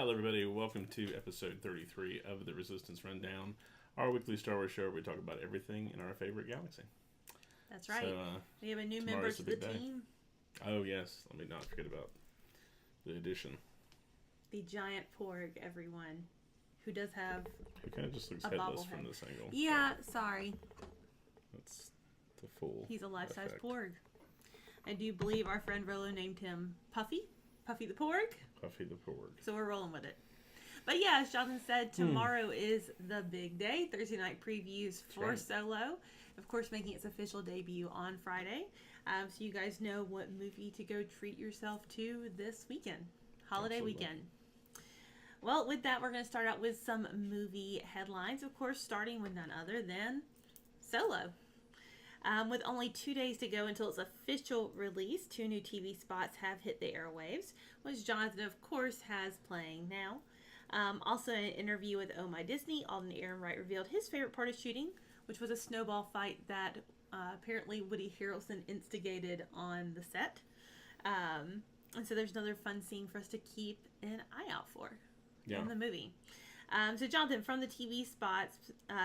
Hello, everybody. Welcome to episode 33 of the Resistance Rundown, our weekly Star Wars show where we talk about everything in our favorite galaxy. That's right. So, we have a new member to the team. Oh, yes. Let me not forget about the addition. The giant porg, everyone, who does have Who kind of just looks headless from this angle. Yeah, sorry. That's the full He's a life-size effect. porg. I do believe our friend Rolo named him Puffy. Puffy the porg. Puffy the porg. So we're rolling with it. But yeah, as Jonathan said, tomorrow is the big day. Thursday night previews for Solo. Of course, making its official debut on Friday. So you guys know what movie to go treat yourself to this weekend. Holiday weekend. Well, with that, we're going to start out with some movie headlines. Of course, starting with none other than Solo. With only 2 days to go until its official release, 2 new TV spots have hit the airwaves, which Jonathan, of course, has playing now. Also, in an interview with Oh My Disney, Alden Ehrenreich revealed his favorite part of shooting, which was a snowball fight that apparently Woody Harrelson instigated on the set. And so there's another fun scene for us to keep an eye out for in the movie. So, Jonathan, from the TV spots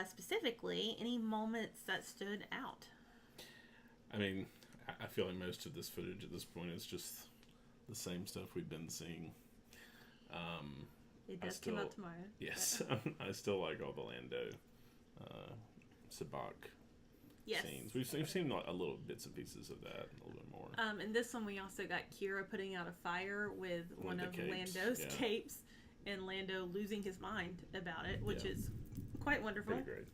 specifically, any moments that stood out? I mean, I feel like most of this footage at this point is just the same stuff we've been seeing. It does come out tomorrow. Yes. I still like all the Lando, Sabacc scenes. We've seen a little bits and pieces of that, a little bit more. In this one, we also got Kira putting out a fire with one of Lando's capes, and Lando losing his mind about it, which is quite wonderful. Pretty great.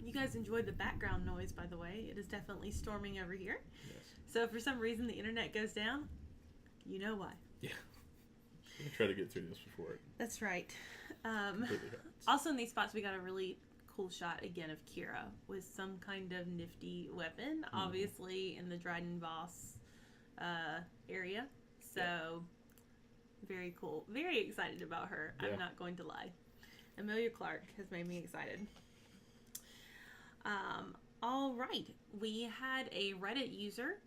You guys enjoyed the background noise, by the way. It is definitely storming over here. Yes. So if for some reason the internet goes down, you know why. Yeah. We'll try to get through this before it. That's right. Completely hurts. Also in these spots, we got a really cool shot again of Kira with some kind of nifty weapon, obviously in the Dryden Voss area. So very cool. Very excited about her. Yeah. I'm not going to lie. Emilia Clarke has made me excited. All right. We had a Reddit user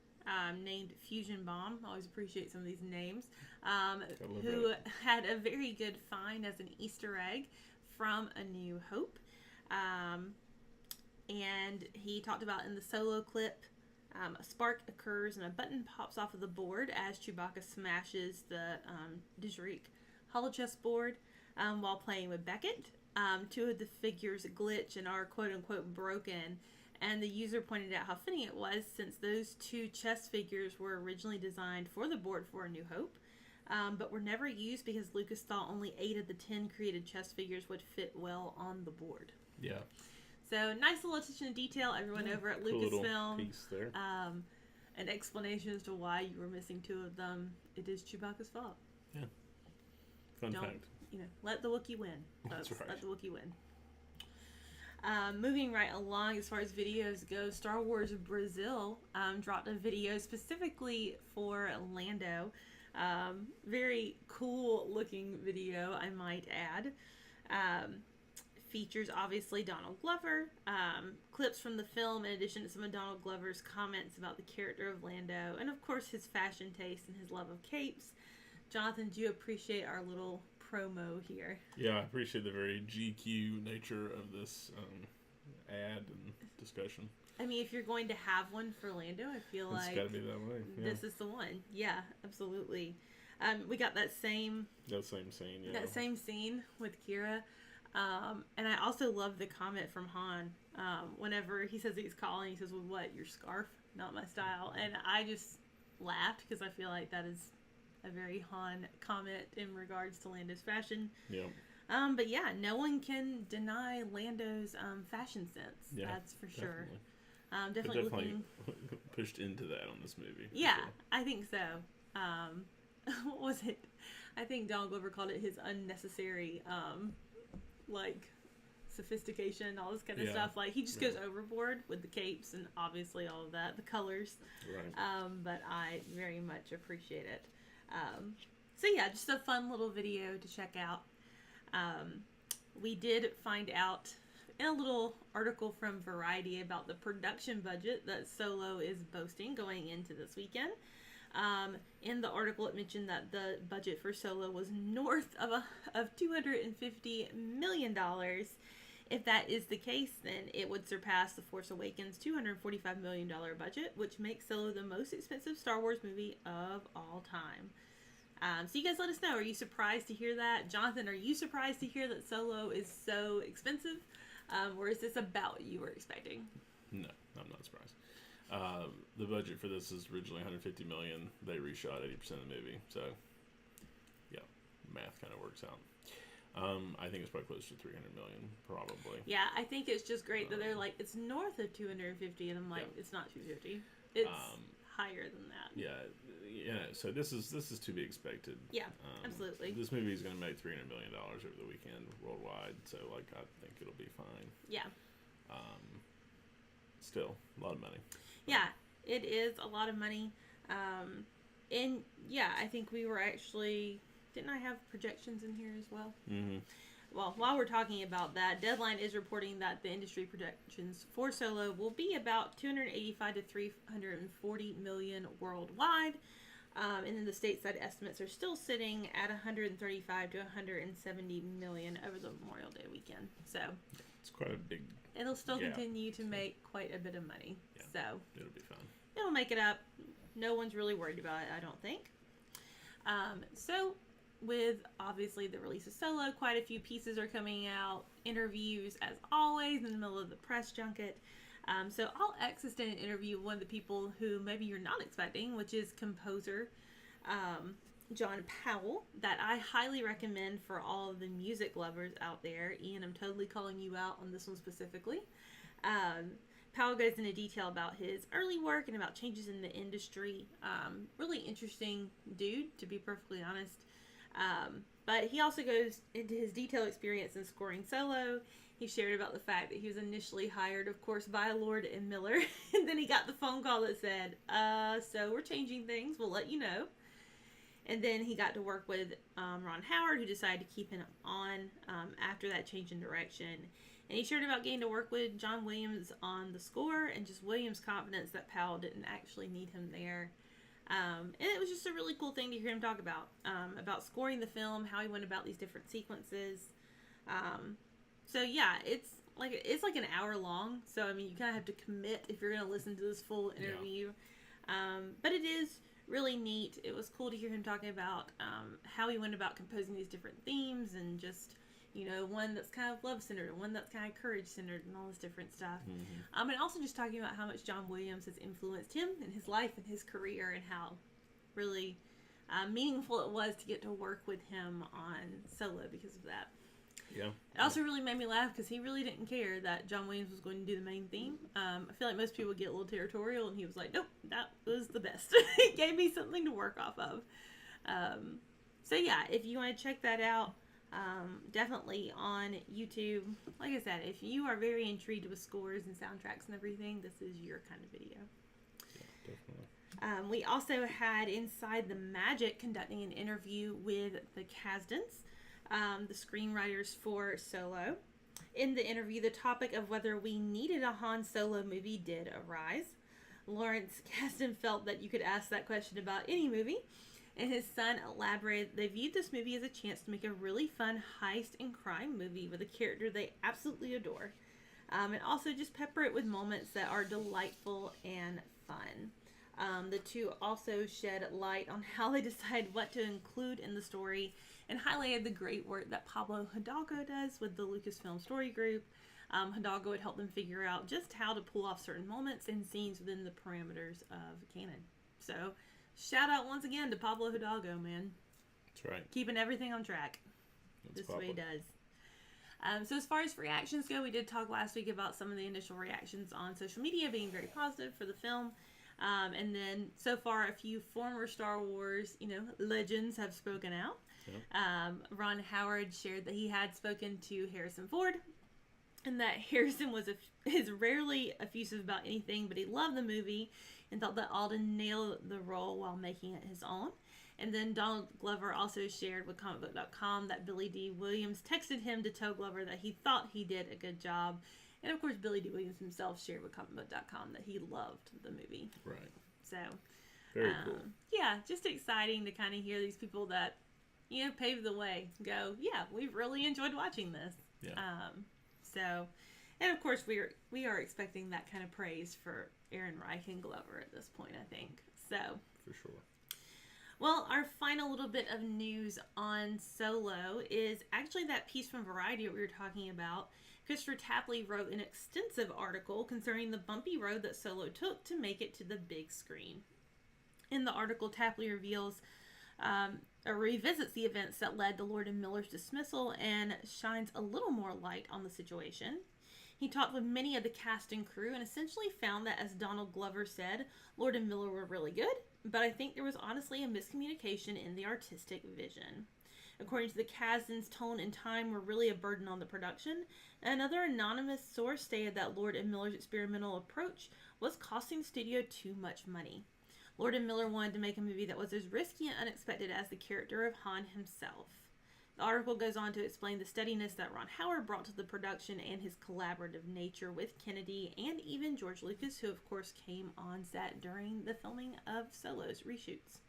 named Fusion Bomb. I always appreciate some of these names. Who had a very good find as an Easter egg from A New Hope. And he talked about in the Solo clip, a spark occurs and a button pops off of the board as Chewbacca smashes the Djarik holochess board while playing with Beckett. 2 of the figures glitch and are quote-unquote broken, and the user pointed out how fitting it was since those 2 chess figures were originally designed for the board for A New Hope, but were never used because Lucas thought only 8 of the 10 created chess figures would fit well on the board. Yeah. So, nice little attention to detail, everyone over at cool Lucasfilm. Piece there. An explanation as to why you were missing 2 of them. It is Chewbacca's fault. Yeah. Fun fact. Let the Wookiee win. That's right. Let the Wookiee win. Moving right along, as far as videos go, Star Wars Brazil dropped a video specifically for Lando. Very cool looking video, I might add. Features obviously Donald Glover, clips from the film in addition to some of Donald Glover's comments about the character of Lando, and of course his fashion taste and his love of capes. Jonathan, do you appreciate our little promo here? Yeah, I appreciate the very GQ nature of this ad and discussion. I mean, if you're going to have one for Lando, I feel it's got to be that way. Yeah. This is the one. Yeah, absolutely. We got that same scene. Yeah. That same scene with Kira. And I also love the comment from Han. Whenever he says he's calling, he says, "Well, what? Your scarf? Not my style." And I just laughed because I feel like that is a very Han comment in regards to Lando's fashion. Yeah. But yeah, no one can deny Lando's fashion sense. Yeah, that's for sure. Definitely looking pushed into that on this movie. Yeah, sure. I think so. What was it? I think Donald Glover called it his unnecessary, sophistication, all this kind of stuff. Like, he just goes overboard with the capes and obviously all of that, the colors. Right. But I very much appreciate it. So yeah, just a fun little video to check out. We did find out in a little article from Variety about the production budget that Solo is boasting going into this weekend. In the article, it mentioned that the budget for Solo was north of $250 million. If that is the case, then it would surpass The Force Awakens' $245 million budget, which makes Solo the most expensive Star Wars movie of all time. So you guys let us know. Are you surprised to hear that? Jonathan, are you surprised to hear that Solo is so expensive? Or is this about what you were expecting? No, I'm not surprised. The budget for this is originally $150 million. They reshot 80% of the movie. So, yeah, math kind of works out. I think it's probably close to $300 million, probably. Yeah, I think it's just great that they're like, it's north of 250, and I'm like, it's not 250. It's higher than that. Yeah. So this is to be expected. Yeah, absolutely. This movie is going to make $300 million over the weekend worldwide. So like, I think it'll be fine. Yeah. Still a lot of money. Yeah, it is a lot of money. And yeah, I think we were actually. Didn't I have projections in here as well? Mm-hmm. Well, while we're talking about that, Deadline is reporting that the industry projections for Solo will be about 285 to 340 million worldwide. And then the stateside estimates are still sitting at 135 to 170 million over the Memorial Day weekend. So it's quite a big. It'll still continue to make quite a bit of money. Yeah, so it'll be fun. It'll make it up. No one's really worried about it, I don't think. So with obviously the release of Solo, quite a few pieces are coming out. Interviews, as always, in the middle of the press junket. So All Access did an interview with one of the people who maybe you're not expecting, which is composer John Powell, that I highly recommend for all of the music lovers out there. Ian, I'm totally calling you out on this one specifically. Powell goes into detail about his early work and about changes in the industry. Really interesting dude, to be perfectly honest. But he also goes into his detailed experience in scoring Solo. He shared about the fact that he was initially hired, of course, by Lord and Miller. And then he got the phone call that said, so we're changing things. We'll let you know. And then he got to work with Ron Howard, who decided to keep him on after that change in direction. And he shared about getting to work with John Williams on the score and just Williams' confidence that Powell didn't actually need him there. And it was just a really cool thing to hear him talk about scoring the film, how he went about these different sequences. So yeah, it's like an hour long. So I mean, you kind of have to commit if you're going to listen to this full interview. Yeah. But it is really neat. It was cool to hear him talking about how he went about composing these different themes and just, you know, one that's kind of love-centered and one that's kind of courage-centered and all this different stuff. Mm-hmm. And also just talking about how much John Williams has influenced him in his life and his career and how really meaningful it was to get to work with him on Solo because of that. Yeah. It also really made me laugh because he really didn't care that John Williams was going to do the main theme. I feel like most people get a little territorial, and he was like, nope, that was the best. It gave me something to work off of. So yeah, if you want to check that out, definitely on YouTube. Like I said, if you are very intrigued with scores and soundtracks and everything, this is your kind of video. Yeah, definitely. We also had Inside the Magic conducting an interview with the Kasdans, the screenwriters for Solo. In the interview, the topic of whether we needed a Han Solo movie did arise. Lawrence Kasdan felt that you could ask that question about any movie, and his son elaborated they viewed this movie as a chance to make a really fun heist and crime movie with a character they absolutely adore, and also just pepper it with moments that are delightful and fun. The two also shed light on how they decide what to include in the story and highlighted the great work that Pablo Hidalgo does with the Lucasfilm Story Group. Hidalgo would help them figure out just how to pull off certain moments and scenes within the parameters of canon. So, shout out once again to Pablo Hidalgo, man. That's right. Keeping everything on track. That's what he does. So as far as reactions go, we did talk last week about some of the initial reactions on social media being very positive for the film. And then so far a few former Star Wars, legends have spoken out. Yep. Ron Howard shared that he had spoken to Harrison Ford and that Harrison is rarely effusive about anything, but he loved the movie and thought that Alden nailed the role while making it his own. And then Donald Glover also shared with comicbook.com that Billy D. Williams texted him to tell Glover that he thought he did a good job. And of course, Billy D. Williams himself shared with comicbook.com that he loved the movie. Right. So, Very cool. Yeah, just exciting to kind of hear these people that, pave the way go, yeah, we've really enjoyed watching this. Yeah. So, and of course we are expecting that kind of praise for Aaron Reich and Glover at this point, I think. So. For sure. Well, our final little bit of news on Solo is actually that piece from Variety that we were talking about. Christopher Tapley wrote an extensive article concerning the bumpy road that Solo took to make it to the big screen. In the article, Tapley reveals or revisits the events that led to Lord and Miller's dismissal and shines a little more light on the situation. He talked with many of the cast and crew and essentially found that, as Donald Glover said, Lord and Miller were really good, but I think there was honestly a miscommunication in the artistic vision. According to the Kasdans, tone and time were really a burden on the production. Another anonymous source stated that Lord and Miller's experimental approach was costing the studio too much money. Lord and Miller wanted to make a movie that was as risky and unexpected as the character of Han himself. The article goes on to explain the steadiness that Ron Howard brought to the production and his collaborative nature with Kennedy and even George Lucas, who of course came on set during the filming of Solo's reshoots.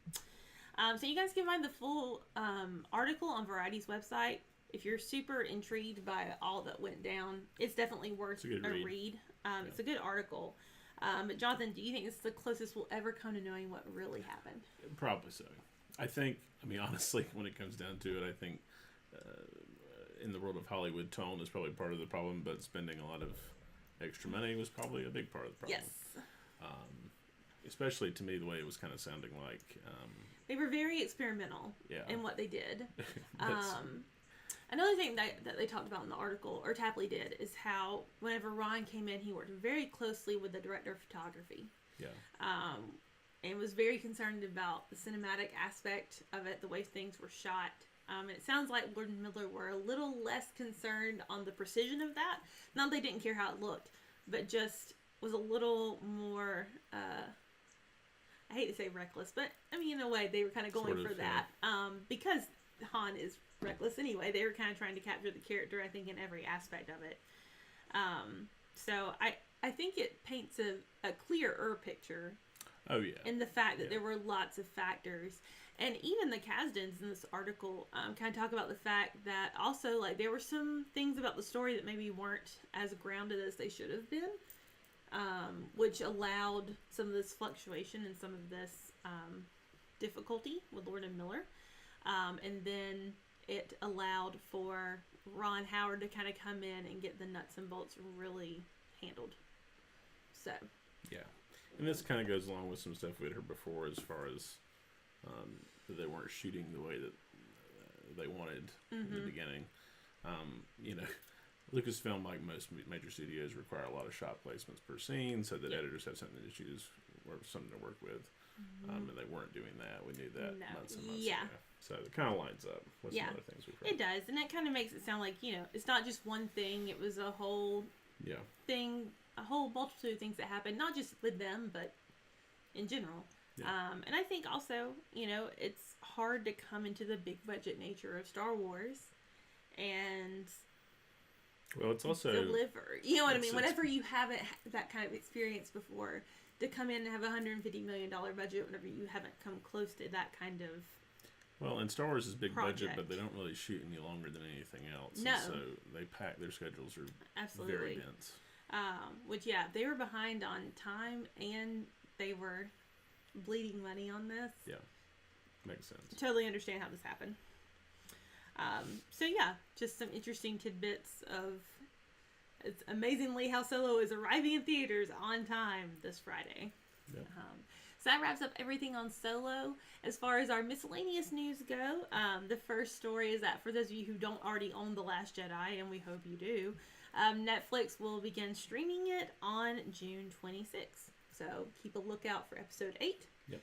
So you guys can find the full article on Variety's website. If you're super intrigued by all that went down, it's definitely worth a read. It's a good article. But Jonathan, do you think it's the closest we'll ever come to knowing what really happened? Probably so. Honestly, when it comes down to it, I think in the world of Hollywood, tone is probably part of the problem, but spending a lot of extra money was probably a big part of the problem. Yes. Especially to me, the way it was kind of sounding like... they were very experimental in what they did. Another thing that they talked about in the article, or Tapley did, is how whenever Ron came in, he worked very closely with the director of photography. Yeah. And was very concerned about the cinematic aspect of it, the way things were shot. And it sounds like Lord and Miller were a little less concerned on the precision of that. Not that they didn't care how it looked, but just was a little more, I hate to say reckless, but in a way they were kind of going for that. Because Han is reckless anyway. They were kind of trying to capture the character, I think, in every aspect of it. So I think it paints a clearer picture. Oh, yeah. In the fact that there were lots of factors. And even the Kasdans in this article kind of talk about the fact that also, there were some things about the story that maybe weren't as grounded as they should have been, which allowed some of this fluctuation and some of this difficulty with Lord and Miller. And then it allowed for Ron Howard to kind of come in and get the nuts and bolts really handled. So. Yeah. And this kind of goes along with some stuff we had heard before as far as that they weren't shooting the way that they wanted in the beginning. Lucasfilm, like most major studios, require a lot of shot placements per scene so that editors have something to choose or something to work with. And they weren't doing that. We knew that months and months ago. So it kind of lines up with some other things we've heard. It does. And it kind of makes it sound like, it's not just one thing. It was a whole thing, a whole multitude of things that happened, not just with them, but in general. Yeah. And I think also, it's hard to come into the big budget nature of Star Wars and it's also deliver. You know what I mean? Whenever you haven't had that kind of experience before, to come in and have a $150 million budget whenever you haven't come close to that kind of and Star Wars is big project. Budget, but they don't really shoot any longer than anything else. No. And so they pack, their schedules are very dense. Which, they were behind on time and they were bleeding money on this. Yeah. Makes sense. Totally understand how this happened. Just some interesting tidbits of it's amazingly how Solo is arriving in theaters on time this Friday. Yep. So that wraps up everything on Solo. As far as our miscellaneous news go, the first story is that for those of you who don't already own The Last Jedi, and we hope you do, Netflix will begin streaming it on June 26th. So keep a lookout for episode 8. Yep.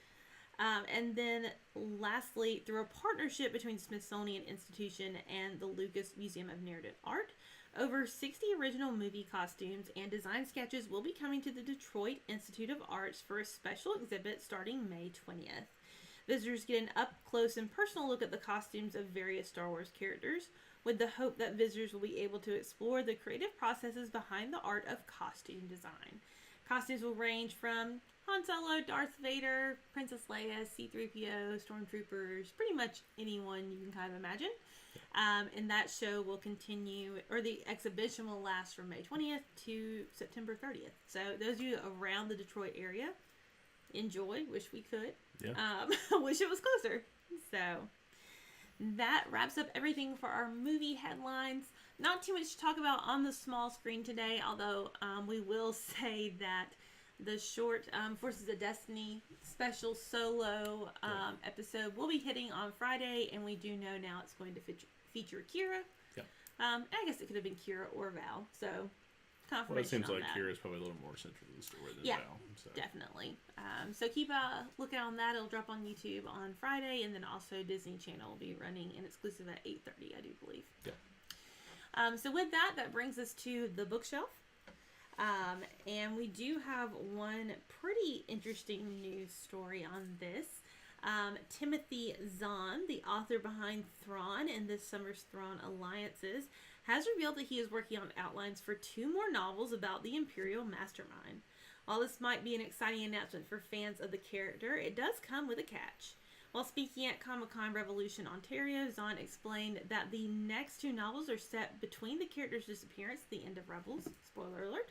And then lastly, through a partnership between Smithsonian Institution and the Lucas Museum of Narrative Art, over 60 original movie costumes and design sketches will be coming to the Detroit Institute of Arts for a special exhibit starting May 20th. Visitors get an up-close and personal look at the costumes of various Star Wars characters, with the hope that visitors will be able to explore the creative processes behind the art of costume design. Costumes will range from Han Solo, Darth Vader, Princess Leia, C-3PO, Stormtroopers, pretty much anyone you can kind of imagine. And that show will continue, or the exhibition will last from May 20th to September 30th. So those of you around the Detroit area, enjoy. Wish we could. Yeah. Wish it was closer. So that wraps up everything for our movie headlines. Not too much to talk about on the small screen today, although we will say that the short Forces of Destiny special solo episode will be hitting on Friday, and we do know now it's going to feature Kira. Yeah. I guess it could have been Kira or Val, so confirmation. Well, it seems like that. Kira is probably a little more central to the story than Val. So. Definitely. So keep a lookout on that. It'll drop on YouTube on Friday, and then also Disney Channel will be running an exclusive at 8:30, I do believe. Yeah. So with that, that brings us to the bookshelf. And we do have one pretty interesting news story on this. Timothy Zahn, the author behind Thrawn and this summer's Thrawn Alliances, has revealed that he is working on outlines for 2 more novels about the Imperial Mastermind. While this might be an exciting announcement for fans of the character, it does come with a catch. While speaking at Comic-Con Revolution Ontario, Zahn explained that the next 2 novels are set between the character's disappearance at the end of Rebels, spoiler alert,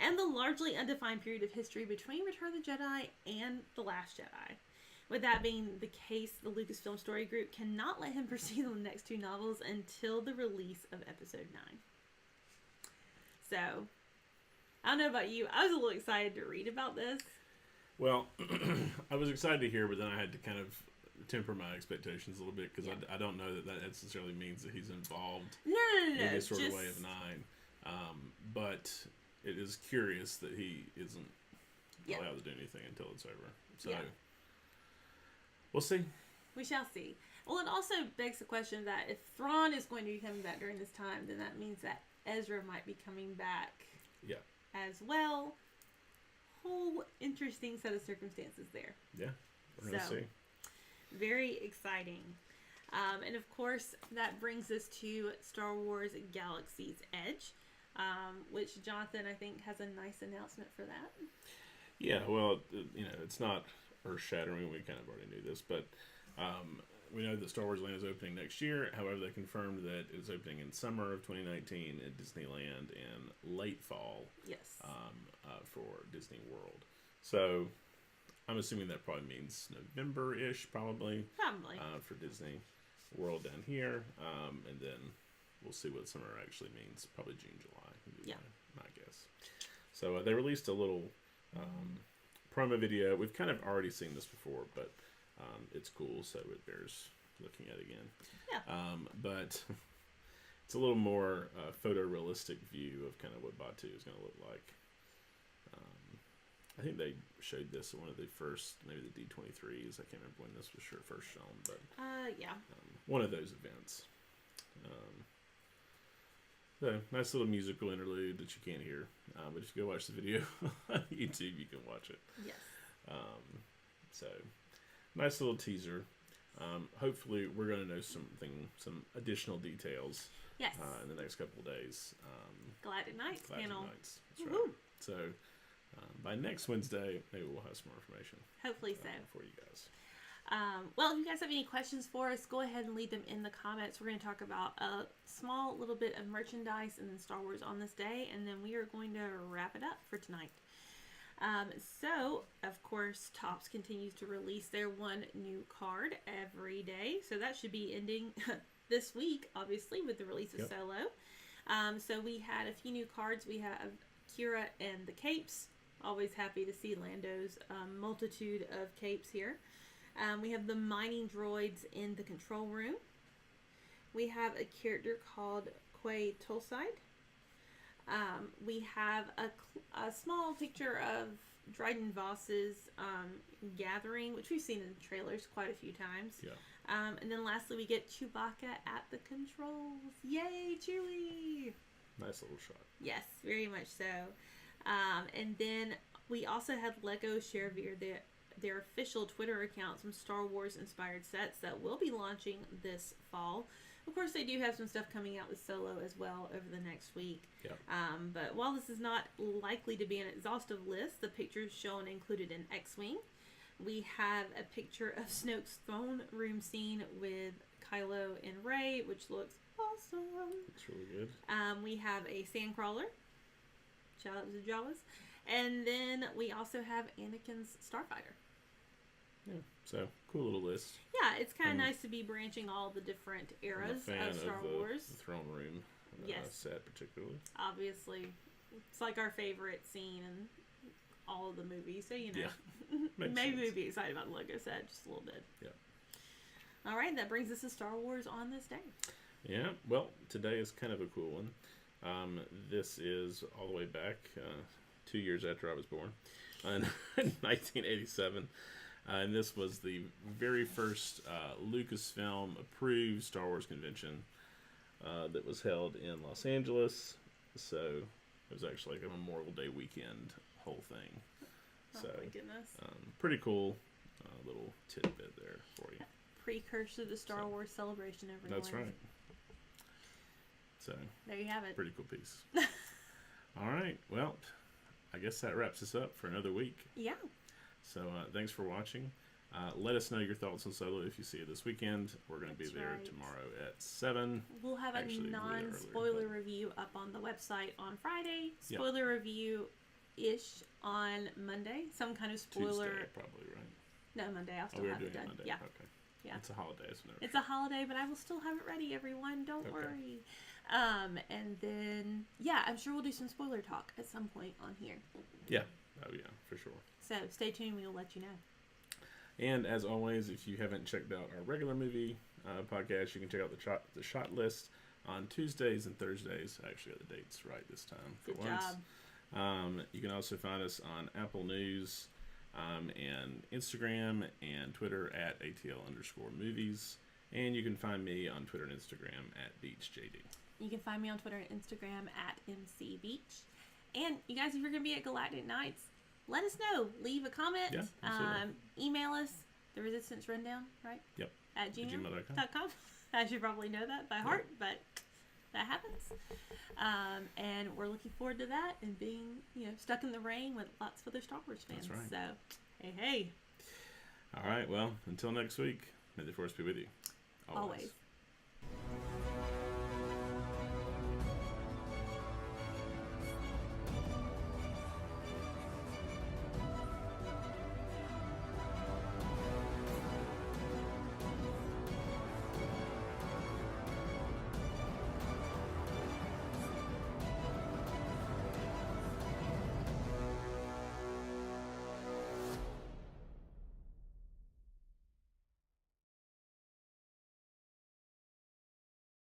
and the largely undefined period of history between Return of the Jedi and The Last Jedi. With that being the case, the Lucasfilm Story Group cannot let him proceed on the next 2 novels until the release of Episode 9. So, I don't know about you, I was a little excited to read about this. Well, I was excited to hear, but then I had to kind of temper my expectations a little bit because I don't know that necessarily means that he's involved in this sort of way of 9. But it is curious that he isn't allowed to do anything until it's over. So we'll see. We shall see. Well, it also begs the question that if Thrawn is going to be coming back during this time, then that means that Ezra might be coming back as well. Whole interesting set of circumstances there. Yeah, we're going to see. Very exciting. And of course, that brings us to Star Wars Galaxy's Edge, which Jonathan, I think, has a nice announcement for that. Yeah, well, it's not earth-shattering. We kind of already knew this, but we know that Star Wars Land is opening next year. However, they confirmed that it's opening in summer of 2019 at Disneyland and late fall for Disney World. So I'm assuming that probably means November-ish, probably. For Disney World down here. And then we'll see what summer actually means. Probably June, July. Would be my guess. So they released a little promo video. We've kind of already seen this before, but it's cool, so it bears looking at again. Yeah. But it's a little more photorealistic view of kind of what Batuu is going to look like. I think they showed this at one of the first, maybe the D23s. I can't remember when this was first shown, but one of those events. So nice little musical interlude that you can't hear, but if you go watch the video on YouTube, you can watch it. Yes. So nice little teaser. Hopefully, we're going to know some additional details. Yes. In the next couple of days. Galactic Nights panel. That's right. So by next Wednesday, maybe we'll have some more information. Hopefully so. For you guys. Well, if you guys have any questions for us, go ahead and leave them in the comments. We're going to talk about a small little bit of merchandise and then Star Wars on this day, and then we are going to wrap it up for tonight. So, of course, Topps continues to release their one new card every day. So that should be ending this week, obviously, with the release of Solo. So we had a few new cards. We have Kira and the Capes. Always happy to see Lando's multitude of capes here. We have the mining droids in the control room. We have a character called Quay Tulside. We have a small picture of Dryden Voss's gathering, which we've seen in the trailers quite a few times. Yeah. And then lastly, we get Chewbacca at the controls. Yay, Chewie! Nice little shot. Yes, very much so. And then we also have Lego Share Veer, the their official Twitter account some Star Wars inspired sets that will be launching this fall. Of course, they do have some stuff coming out with Solo as well over the next week. Yep. But while this is not likely to be an exhaustive list, the pictures shown included an X-Wing. We have a picture of Snoke's throne room scene with Kylo and Rey, which looks awesome. Looks really good. We have a Sandcrawler. Shout out to the Jawas. And then we also have Anakin's Starfighter. Yeah, so cool little list. Yeah, it's kind of nice to be branching all the different eras of Star Wars. The throne room set, particularly. Obviously, it's like our favorite scene in all of the movies, so maybe we'd be excited about the Lego set just a little bit. Yeah. All right, that brings us to Star Wars on this day. Yeah, well, today is kind of a cool one. This is all the way back 2 years after I was born, in 1987. And this was the very first Lucasfilm approved Star Wars convention that was held in Los Angeles. So it was actually like a Memorial Day weekend whole thing. Oh my goodness. Pretty cool little tidbit there for you. Precursor to the Star Wars celebration, everyone. That's right. So there you have it. Pretty cool piece. All right. Well, I guess that wraps us up for another week. Yeah. So thanks for watching. Let us know your thoughts on Solo if you see it this weekend. We're going to be there tomorrow at 7. We'll have a non-spoiler review up on the website on Friday. Spoiler review-ish on Monday. Some kind of spoiler. Tuesday, probably, right? No, Monday. I'll still have it done. Monday. Yeah. Okay. Yeah. It's a holiday. It's a holiday, but I will still have it ready, everyone. Don't worry. And then, I'm sure we'll do some spoiler talk at some point on here. Yeah. Oh, yeah, for sure. So stay tuned. We'll let you know. And as always, if you haven't checked out our regular movie podcast, you can check out the shot list on Tuesdays and Thursdays. I actually got the dates right this time. Good job. You can also find us on Apple News and Instagram and Twitter at ATL_movies. And you can find me on Twitter and Instagram at BeachJD. You can find me on Twitter and Instagram at MCBeach. And you guys, if you're going to be at Galactic Nights, let us know. Leave a comment. Yeah, email us, the Resistance Rundown, right? Yep. At gmail.com. I should probably know that by heart, but that happens. And we're looking forward to that and being, stuck in the rain with lots of other Star Wars fans. That's right. So, hey. All right. Well, until next week, may the Force be with you. Always.